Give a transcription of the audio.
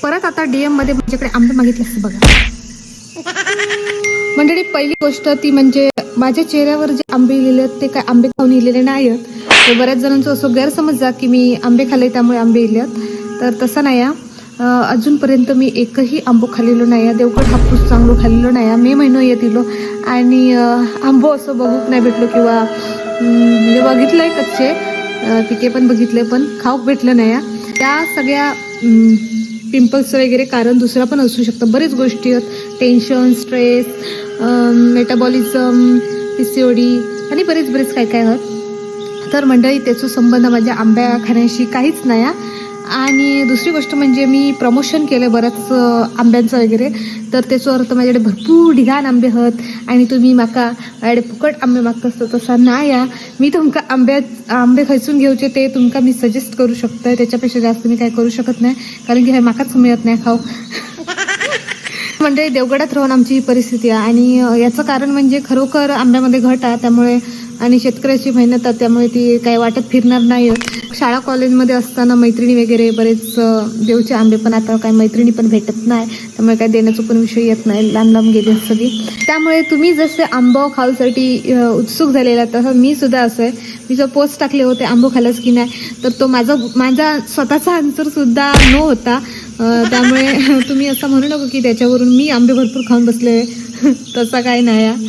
परत आता DM मध्ये माझ्याकडे आंबे मागितले असते बघा मंडळी. पहिली गोष्ट ती म्हणजे माझ्या चेहऱ्यावर जे आंबे लिहिले आहेत ते काय आंबे खाऊन लिहिलेले नाही आहेत. तर बऱ्याच जणांचं असं गैरसमज जा की मी आंबे खाल्ले त्यामुळे आंबे लिहिले आहेत. तर तसं नाही आहे. अजूनपर्यंत मी एकही आंबो खाल्लेलो नाही आहे. देवगड हापूस चांगलो खाल्लेलो नाही आहे. मे महिनो येतिलो आणि आंबो असं बघूक नाही भेटलो किंवा म्हणजे बघितलंय कच्चे पिके पण बघितले पण खाऊक भेटलं नाही आहे. त्या सगळ्या पिंपल्स वगैरे कारण दुसरा पण असू शकतं. बरेच गोष्टी आहेत. टेन्शन, स्ट्रेस, मेटाबॉलिझम, PCOD आणि बरेच काय काय आहेत. तर मंडळी त्याचा संबंध माझ्या आंब्या खाण्याशी काहीच नाही. आणि दुसरी गोष्ट म्हणजे मी प्रमोशन केलं बरंच आंब्यांचं वगैरे. तर त्याचा अर्थ माझ्याकडे भरपूर ढिगाण आंबे आहेत आणि तुम्ही माका माझ्याकडे फुकट आंबे मागता असतो तसा नाही. मी तुमका आंबे खयसून घेऊचे ते तुमका मी सजेस्ट करू शकतो. त्याच्यापेक्षा जास्त मी काय करू शकत नाही कारण की हे माकाच मिळत नाही खाऊ. म्हणजे देवगडात राहून आमची ही परिस्थिती आहे आणि याचं कारण म्हणजे खरोखर आंब्यामध्ये घट आहे त्यामुळे आणि शेतकऱ्याची मेहनत आहे त्यामुळे ती काही वाटत फिरणार नाही. शाळा कॉलेजमध्ये असताना मैत्रिणी वगैरे बरेच देवचे आंबे पण आता काही मैत्रिणी पण भेटत नाही त्यामुळे काही देण्याचा पण विषय येत नाही. लांब गेली सगळी. त्यामुळे तुम्ही जसे आंबो खाऊसाठी उत्सुक झालेला तसं मी सुद्धा असं आहे. मी जो पोस्ट टाकले होते आंबो खाल्लास की नाही तर तो माझा स्वतःचा आन्सर सुद्धा नो होता. त्यामुळे तुम्ही असं म्हणू नको की त्याच्यावरून मी आंबे भरपूर खाऊन बसले तसा काही नाही.